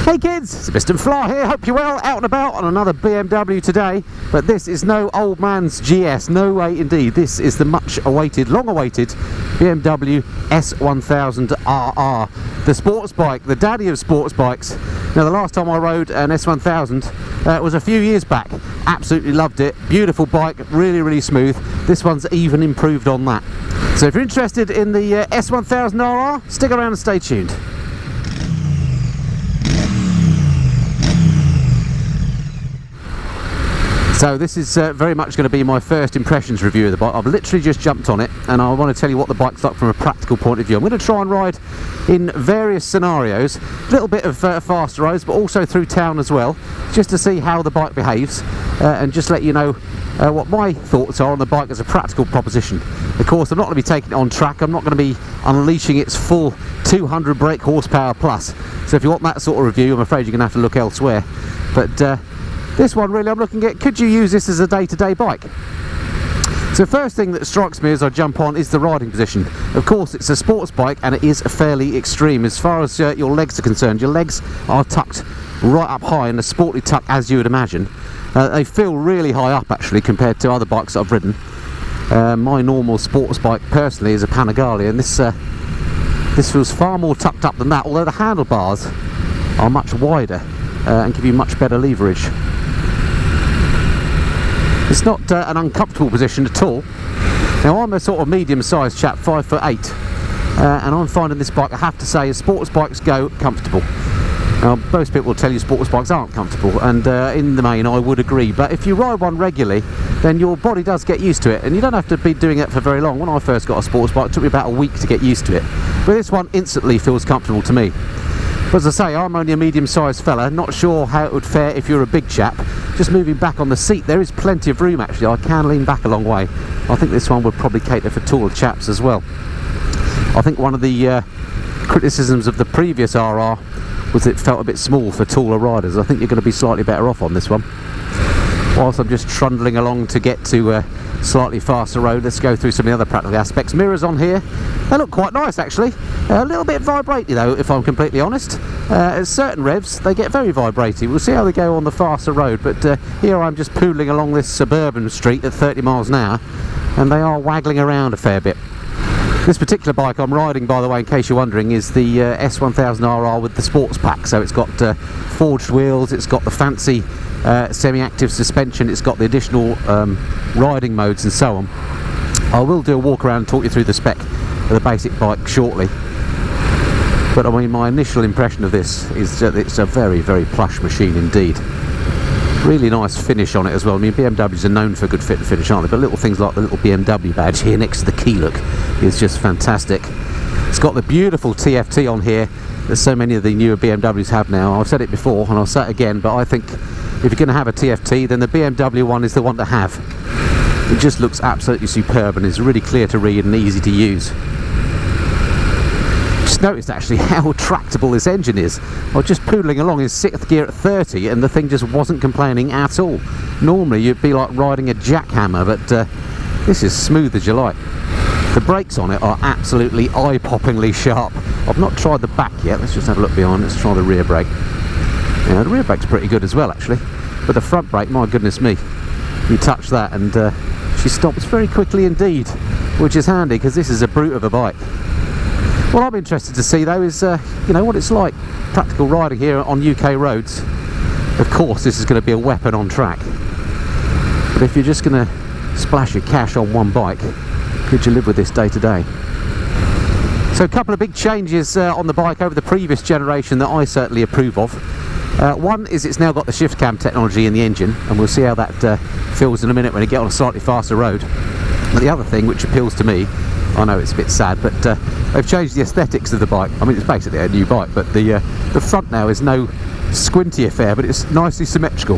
Hey kids, it's Mr. Fly here, hope you're well, out and about on another BMW today, but this is no old man's GS, no way indeed. This is the much awaited, long awaited BMW S1000RR, the sports bike, the daddy of sports bikes. Now the last time I rode an S1000 was a few years back, absolutely loved it, beautiful bike, really smooth. This one's even improved on that. So if you're interested in the S1000RR, stick around and stay tuned. So this is very much going to be my first impressions review of the bike. I've literally just jumped on it and I want to tell you what the bike's like from a practical point of view. I'm going to try and ride in various scenarios, a little bit of faster roads but also through town as well, just to see how the bike behaves and just let you know what my thoughts are on the bike as a practical proposition. Of course I'm not going to be taking it on track, I'm not going to be unleashing its full 200 brake horsepower plus. So if you want that sort of review I'm afraid you're going to have to look elsewhere. But this one really I'm looking at, could you use this as a day-to-day bike? So first thing that strikes me as I jump on is the riding position. Of course it's a sports bike and it is fairly extreme as far as your legs are concerned. Your legs are tucked right up high in a sportly tuck as you would imagine. They feel really high up actually compared to other bikes I've ridden. My normal sports bike personally is a Panigale and this feels far more tucked up than that, although the handlebars are much wider and give you much better leverage. It's not an uncomfortable position at all. Now I'm a sort of medium-sized chap, 5'8", and I'm finding this bike, I have to say, as sports bikes go, comfortable. Now most people will tell you sports bikes aren't comfortable, and in the main I would agree, but if you ride one regularly then your body does get used to it, and you don't have to be doing it for very long. When I first got a sports bike it took me about a week to get used to it, but this one instantly feels comfortable to me. But as I say, I'm only a medium-sized fella, not sure how it would fare if you're a big chap. Just moving back on the seat, there is plenty of room actually, I can lean back a long way. I think this one would probably cater for taller chaps as well. I think one of the criticisms of the previous RR was it felt a bit small for taller riders. I think you're going to be slightly better off on this one. Whilst I'm just trundling along to get to a slightly faster road, let's go through some of the other practical aspects. Mirrors on here, they look quite nice actually. A little bit vibraty though, if I'm completely honest. At certain revs they get very vibraty. We'll see how they go on the faster road, but here I'm just poodling along this suburban street at 30 miles an hour and they are waggling around a fair bit. This particular bike I'm riding, by the way, in case you're wondering, is the S1000RR with the sports pack. So it's got forged wheels, it's got the fancy semi-active suspension, it's got the additional riding modes and so on. I will do a walk around and talk you through the spec of the basic bike shortly. But I mean, my initial impression of this is that it's a very plush machine indeed. Really nice finish on it as well. I mean, BMWs are known for good fit and finish, aren't they? But little things like the little BMW badge here next to the key look is just fantastic. It's got the beautiful TFT on here that so many of the newer BMWs have now. I've said it before and I'll say it again, but I think if you're going to have a TFT then the BMW one is the one to have. It just looks absolutely superb and is really clear to read and easy to use. Just noticed actually how tractable this engine is. I was just poodling along in 6th gear at 30 and the thing just wasn't complaining at all. Normally you'd be like riding a jackhammer, but this is smooth as you like. The brakes on it are absolutely eye-poppingly sharp. I've not tried the back yet, let's just have a look behind, let's try the rear brake. Yeah, the rear brake's pretty good as well actually, but the front brake, my goodness me, you touch that and she stops very quickly indeed, which is handy because this is a brute of a bike. What I'm interested to see though is you know, what it's like practical riding here on UK roads. Of course this is going to be a weapon on track, but if you're just going to splash your cash on one bike, could you live with this day to day? So a couple of big changes on the bike over the previous generation that I certainly approve of. One is it's now got the shift cam technology in the engine, and we'll see how that feels in a minute when you get on a slightly faster road. But the other thing which appeals to me, I know it's a bit sad, but they've changed the aesthetics of the bike. I mean, it's basically a new bike, but the front now is no squinty affair, but it's nicely symmetrical.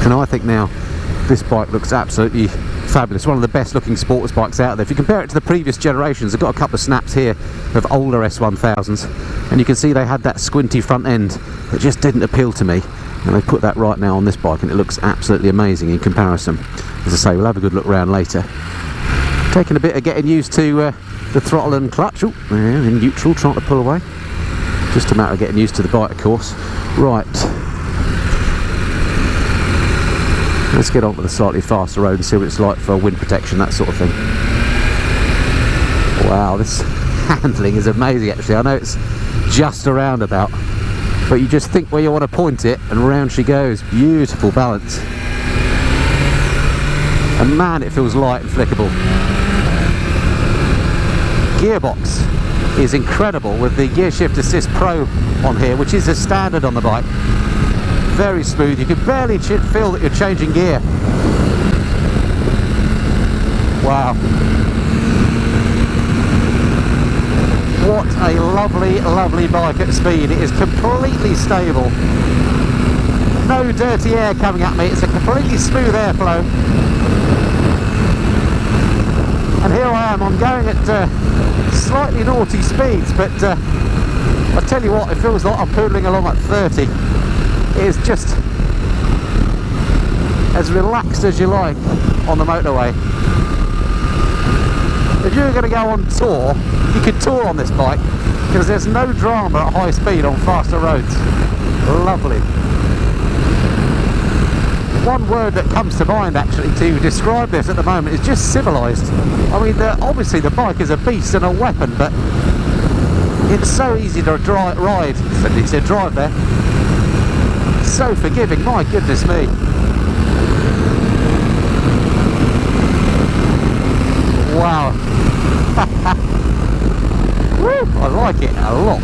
And I think now this bike looks absolutely fabulous. One of the best looking sports bikes out there. If you compare it to the previous generations, I've got a couple of snaps here of older S1000s, and you can see they had that squinty front end that just didn't appeal to me, and they put that right now on this bike and it looks absolutely amazing in comparison. As I say, we'll have a good look around later. Taking a bit of getting used to the throttle and clutch. Oh, in neutral, trying to pull away. Just a matter of getting used to the bike, of course. Right. Let's get on with the slightly faster road and see what it's like for wind protection, that sort of thing. Wow, this handling is amazing actually. I know it's just a roundabout, but you just think where you want to point it and round she goes. Beautiful balance. And man, it feels light and flickable. Gearbox is incredible with the Gear Shift Assist Pro on here, which is a standard on the bike. Very smooth, you can barely feel that you're changing gear. Wow. What a lovely, lovely bike at speed. It is completely stable. No dirty air coming at me, it's a completely smooth airflow. And here I am, I'm going at slightly naughty speeds, but I tell you what, it feels like I'm poodling along at 30. It is just as relaxed as you like on the motorway. If you were going to go on tour, you could tour on this bike, because there's no drama at high speed on faster roads. Lovely. One word that comes to mind actually to describe this at the moment is just civilised. I mean, obviously the bike is a beast and a weapon, but it's so easy to drive there. So forgiving, my goodness me. Wow. Woo, I like it a lot.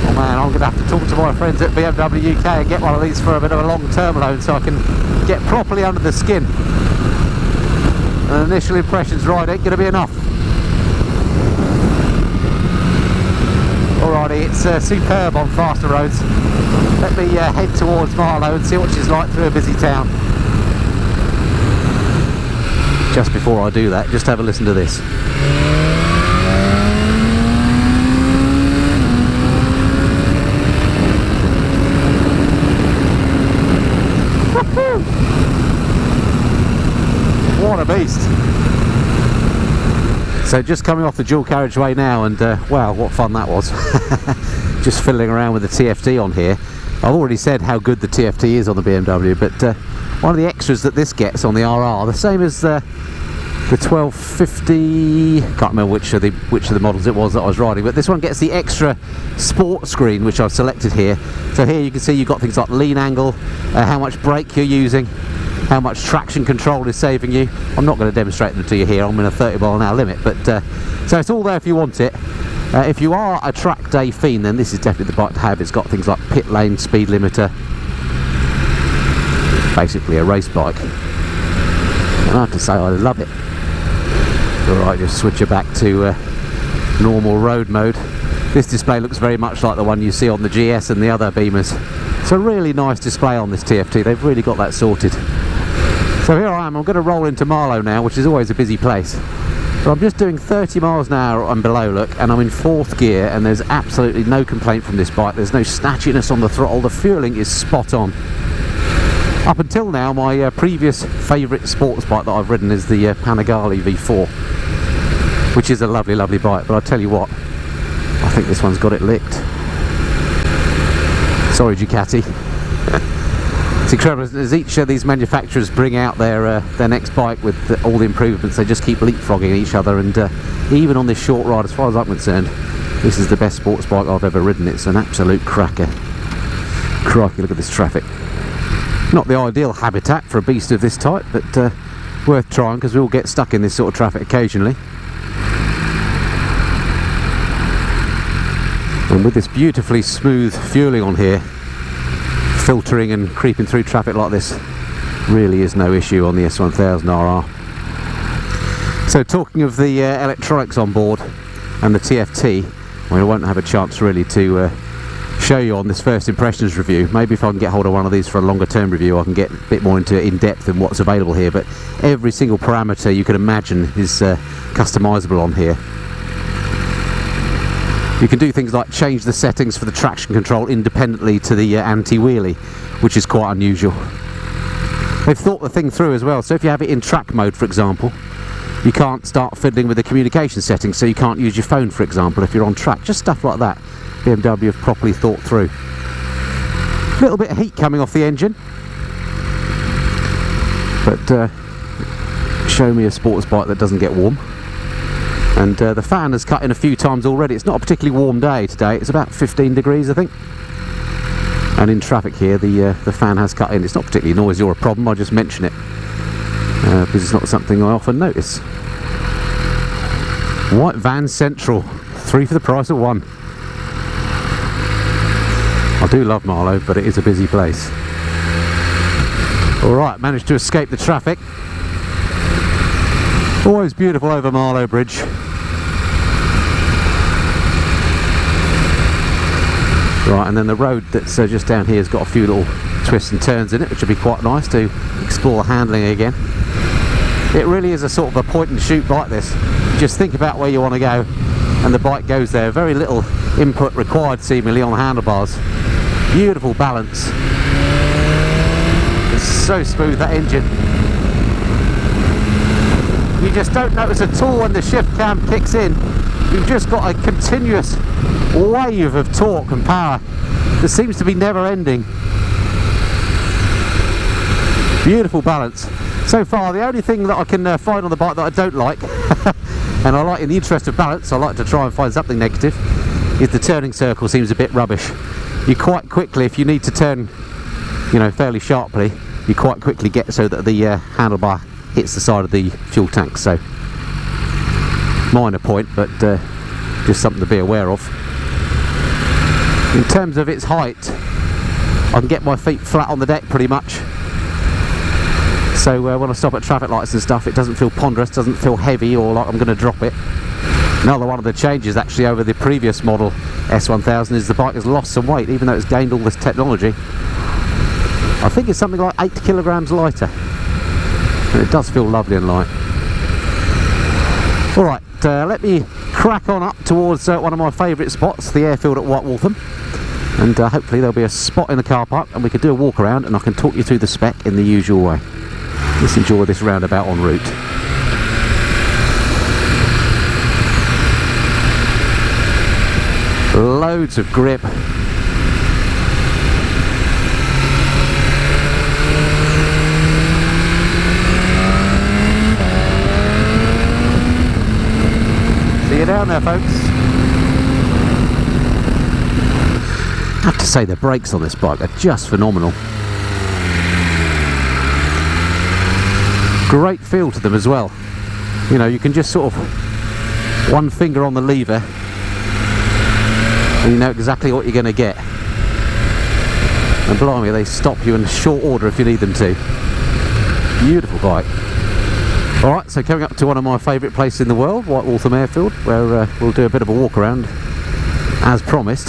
Oh man, I'm going to have to talk to my friends at BMW UK and get one of these for a bit of a long-term loan so I can get properly under the skin. And initial impressions, right, ain't going to be enough. Alrighty, it's superb on faster roads. Let me head towards Marlow and see what she's like through a busy town. Just before I do that, just have a listen to this. What a beast. So just coming off the dual carriageway now, and wow, what fun that was. Just fiddling around with the TFT on here. I've already said how good the TFT is on the BMW, but one of the extras that this gets on the RR, the same as the 1250, can't remember which of the models it was that I was riding, but this one gets the extra sport screen, which I've selected here. So here you can see you've got things like lean angle, how much brake you're using, how much traction control is saving you. I'm not going to demonstrate them to you here, I'm in a 30-mile-an-hour limit, but so it's all there if you want it. If you are a track day fiend, then this is definitely the bike to have. It's got things like pit lane, speed limiter, basically a race bike, and I have to say I love it. Alright, just switch it back to normal road mode. This display looks very much like the one you see on the GS and the other Beamers. It's a really nice display on this TFT, they've really got that sorted. So here I am, I'm going to roll into Marlow now, which is always a busy place. But I'm just doing 30 miles an hour and below, look, and I'm in 4th gear, and there's absolutely no complaint from this bike. There's no snatchiness on the throttle, the fueling is spot on. Up until now, my previous favourite sports bike that I've ridden is the Panigale V4, which is a lovely, lovely bike, but I tell you what, I think this one's got it licked. Sorry, Ducati. It's incredible, as each of these manufacturers bring out their next bike with all the improvements, they just keep leapfrogging each other, and even on this short ride, as far as I'm concerned, this is the best sports bike I've ever ridden. It's an absolute cracker. Crikey, look at this traffic. Not the ideal habitat for a beast of this type, but worth trying, because we all get stuck in this sort of traffic occasionally. And with this beautifully smooth fueling on here, filtering and creeping through traffic like this really is no issue on the S1000RR. So talking of the electronics on board and the TFT, well, I won't have a chance really to show you on this first impressions review. Maybe if I can get hold of one of these for a longer term review, I can get a bit more into in depth in what's available here, but every single parameter you can imagine is customizable on here. You can do things like change the settings for the traction control independently to the anti-wheelie, which is quite unusual. They've thought the thing through as well, so if you have it in track mode, for example, You can't start fiddling with the communication settings, so you can't use your phone, for example, if you're on track. Just stuff like that. BMW have properly thought through. A little bit of heat coming off the engine, but show me a sports bike that doesn't get warm. And the fan has cut in a few times already. It's not a particularly warm day today. It's about 15 degrees, I think. And in traffic here, the fan has cut in. It's not particularly noisy or a problem. I just mention it because it's not something I often notice. White Van Central, 3 for the price of 1. I do love Marlow, but it is a busy place. Alright, managed to escape the traffic. Always beautiful over Marlow Bridge. Right, and then the road that's just down here has got a few little twists and turns in it, which would be quite nice to explore the handling again. It really is a sort of a point and shoot bike, this. Just think about where you want to go and the bike goes there. Very little input required seemingly on the handlebars. Beautiful balance. It's so smooth, that engine. You just don't notice at all when the shift cam kicks in. You've just got a continuous wave of torque and power that seems to be never ending. Beautiful balance. So far, the only thing that I can find on the bike that I don't like, and I like, in the interest of balance, I like to try and find something negative, is the turning circle seems a bit rubbish. You quite quickly, if you need to turn, you know, fairly sharply, you quite quickly get so that the handlebar hits the side of the fuel tank. So, minor point, but just something to be aware of. In terms of its height, I can get my feet flat on the deck pretty much. So when I stop at traffic lights and stuff, it doesn't feel ponderous, doesn't feel heavy or like I'm going to drop it. Another one of the changes actually over the previous model S1000 is the bike has lost some weight, even though it's gained all this technology. I think it's something like 8 kilograms lighter. And it does feel lovely and light. Alright, let me crack on up towards one of my favourite spots, the airfield at White Waltham. And hopefully there'll be a spot in the car park and we can do a walk around and I can talk you through the spec in the usual way. Let's enjoy this roundabout en route. Loads of grip. See you down there, folks. I have to say the brakes on this bike are just phenomenal. Great feel to them as well. You know, you can just sort of one finger on the lever and you know exactly what you're going to get. And blimey, they stop you in short order if you need them to. Beautiful bike. Alright, so coming up to one of my favourite places in the world, White Waltham Airfield, where we'll do a bit of a walk around as promised.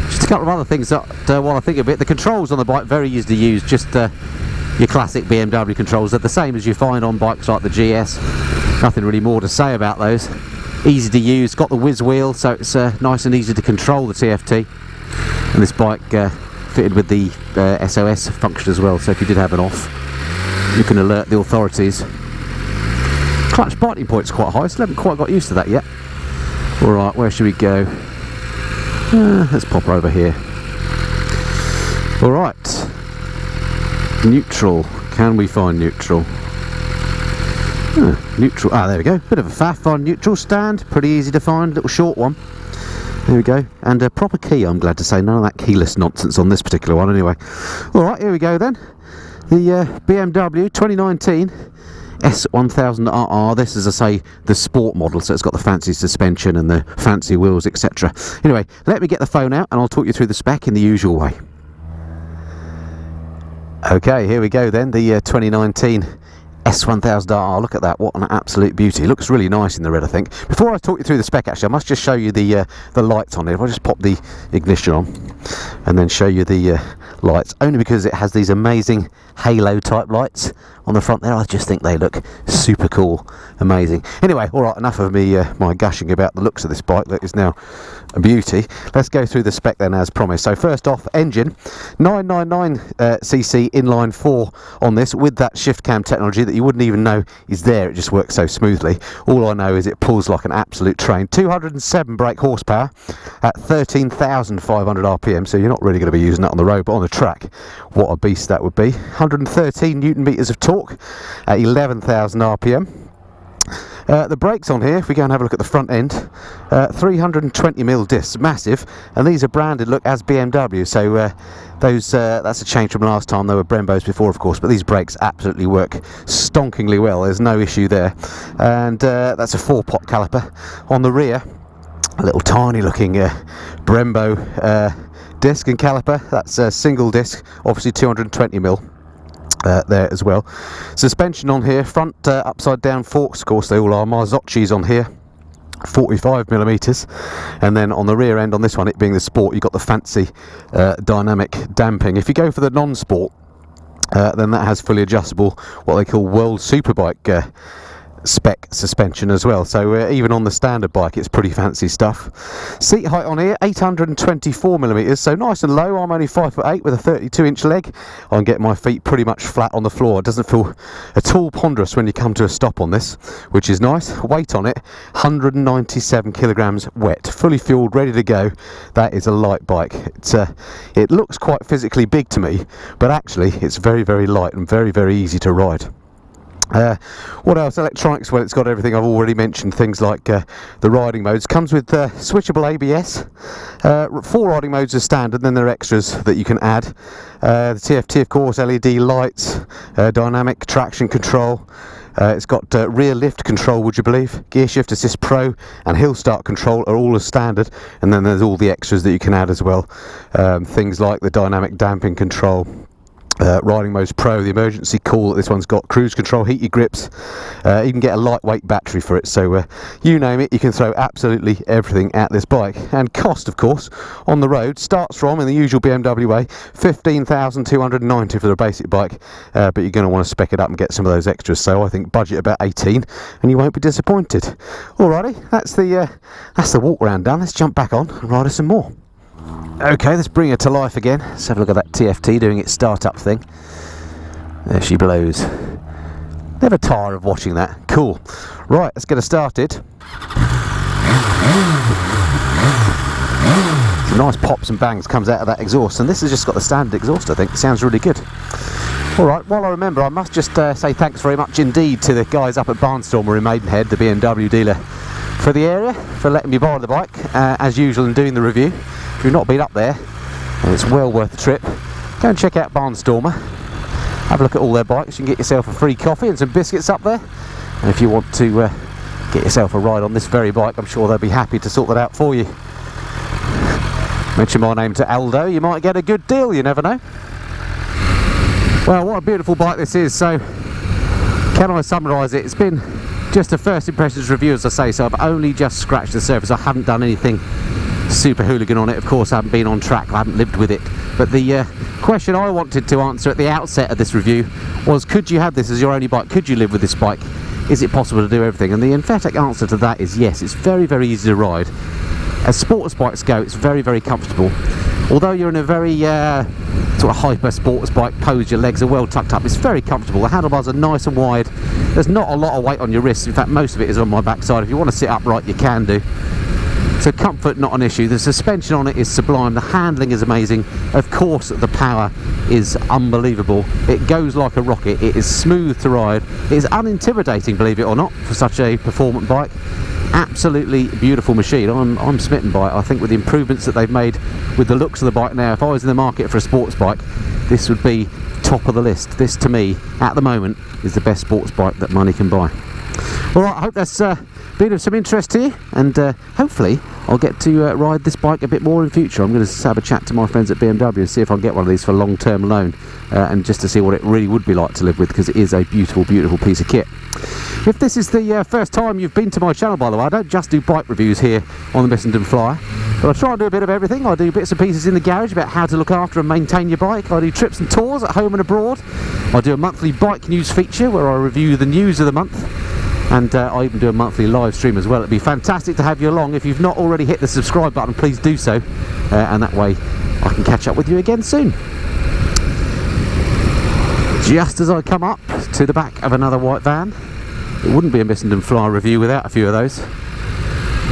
Just a couple of other things that while I think of it, the controls on the bike very easy to use, just your classic BMW controls. They're the same as you find on bikes like the GS. Nothing really more to say about those. Easy to use, got the whiz wheel, so it's nice and easy to control the TFT. And this bike fitted with the SOS function as well, so if you did have an off, you can alert the authorities. Clutch biting point's quite high, still haven't quite got used to that yet. Alright, where should we go? Let's pop over here. Alright. Neutral. Can we find neutral? Neutral. Ah, there we go. Bit of a faff on neutral stand. Pretty easy to find. Little short one. There we go. And a proper key, I'm glad to say. None of that keyless nonsense on this particular one anyway. Alright, here we go then. The BMW 2019 S1000RR. This is, I say, the sport model, so it's got the fancy suspension and the fancy wheels, etc. Anyway, let me get the phone out and I'll talk you through the spec in the usual way. Okay, here we go then, the 2019 S1000RR. Look at that, what an absolute beauty. It looks really nice in the red, I think. Before I talk you through the spec, actually, I must just show you the lights on it. If I just pop the ignition on and then show you the lights, only because it has these amazing halo type lights on the front there. I just think they look super cool, amazing. Anyway, all right, enough of me my gushing about the looks of this bike that is now a beauty. Let's go through the spec then, as promised. So first off, engine, 999cc inline 4 on this, with that shift cam technology that you wouldn't even know is there. It just works so smoothly. All I know is it pulls like an absolute train. 207 brake horsepower at 13,500 RPM, so you're not really going to be using that on the road, but on the track, what a beast that would be. 113 newton meters of torque at 11,000 RPM. The brakes on here, if we go and have a look at the front end, 320mm discs, massive, and these are branded, look, as BMW, so that's a change from last time. They were Brembos before, of course, but these brakes absolutely work stonkingly well. There's no issue there. And that's a 4-pot caliper. On the rear, a little tiny looking Brembo disc and caliper. That's a single disc, obviously 220mm. There as well. Suspension on here, front upside down forks, of course they all are. Marzocchi's on here, 45mm, and then on the rear end on this one, it being the Sport, you've got the fancy dynamic damping. If you go for the non-Sport, then that has fully adjustable, what they call World Superbike spec suspension as well, so even on the standard bike it's pretty fancy stuff. Seat height on here, 824mm, so nice and low. I'm only 5'8" with a 32-inch leg. I can get my feet pretty much flat on the floor. It doesn't feel at all ponderous when you come to a stop on this, which is nice. Weight on it, 197 kilograms wet, fully fueled, ready to go. That is a light bike. It looks quite physically big to me, but actually it's very, very light and very, very easy to ride. What else? Electronics, well, it's got everything I've already mentioned, things like the riding modes. Comes with switchable ABS, 4 riding modes are standard, then there are extras that you can add. The TFT, of course, LED lights, dynamic traction control. It's got rear lift control, would you believe? Gear shift assist pro and hill start control are all as standard, and then there's all the extras that you can add as well. Things like the dynamic damping control, riding modes pro, the emergency call that this one's got, cruise control, heat your grips, you can get a lightweight battery for it, so you name it, you can throw absolutely everything at this bike. And cost, of course, on the road starts from, in the usual BMW way, 15,290 for the basic bike, but you're going to want to spec it up and get some of those extras, so I think budget about 18 and you won't be disappointed. Alrighty, that's the walk around done. Let's jump back on and ride us some more. Okay, let's bring her to life again. Let's have a look at that TFT doing its start-up thing. There she blows. Never tire of watching that. Cool. Right, let's get her started. Some nice pops and bangs comes out of that exhaust, and this has just got the standard exhaust, I think. It sounds really good. Alright, while I remember, I must just say thanks very much indeed to the guys up at Barnstormer in Maidenhead, the BMW dealer for the area, for letting me borrow the bike, as usual, and doing the review. If you've not been up there, and it's well worth the trip, go and check out Barnstormer. Have a look at all their bikes. You can get yourself a free coffee and some biscuits up there. And if you want to get yourself a ride on this very bike, I'm sure they'll be happy to sort that out for you. Mention my name to Aldo, you might get a good deal, you never know. Well, what a beautiful bike this is. So, can I summarise it? It's been just a first impressions review, as I say, so I've only just scratched the surface. I haven't done anything super hooligan on it. Of course, I haven't been on track, I haven't lived with it, but the question I wanted to answer at the outset of this review was, could you have this as your only bike? Could you live with this bike? Is it possible to do everything? And the emphatic answer to that is yes. It's very, very easy to ride. As sports bikes go, it's very, very comfortable. Although you're in a very sort of hyper sports bike pose, your legs are well tucked up, it's very comfortable. The handlebars are nice and wide. There's not a lot of weight on your wrists. In fact, most of it is on my backside. If you want to sit upright, you can do. So comfort, not an issue. The suspension on it is sublime. The handling is amazing. Of course, the power is unbelievable. It goes like a rocket. It is smooth to ride. It is unintimidating, believe it or not, for such a performant bike. Absolutely beautiful machine. I'm smitten by it. I think with the improvements that they've made with the looks of the bike now, if I was in the market for a sports bike, this would be top of the list. This, to me, at the moment, is the best sports bike that money can buy. All right, I hope that's been of some interest to you, and hopefully I'll get to ride this bike a bit more in future. I'm going to have a chat to my friends at BMW and see if I can get one of these for long-term loan, and just to see what it really would be like to live with, because it is a beautiful, beautiful piece of kit. If this is the first time you've been to my channel, by the way, I don't just do bike reviews here on the Missenden Flyer, but I try and do a bit of everything. I do bits and pieces in the garage about how to look after and maintain your bike. I do trips and tours at home and abroad. I do a monthly bike news feature where I review the news of the month, and I even do a monthly live stream as well. It'd be fantastic to have you along. If you've not already hit the subscribe button, please do so, and that way I can catch up with you again soon. Just as I come up to the back of another white van, it wouldn't be a Missenden Flyer review without a few of those.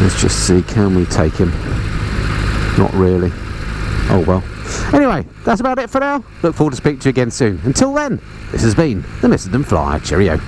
Let's just see, can we take him? Not really. Oh well. Anyway, that's about it for now. Look forward to speaking to you again soon. Until then, this has been the Missenden Flyer. Cheerio.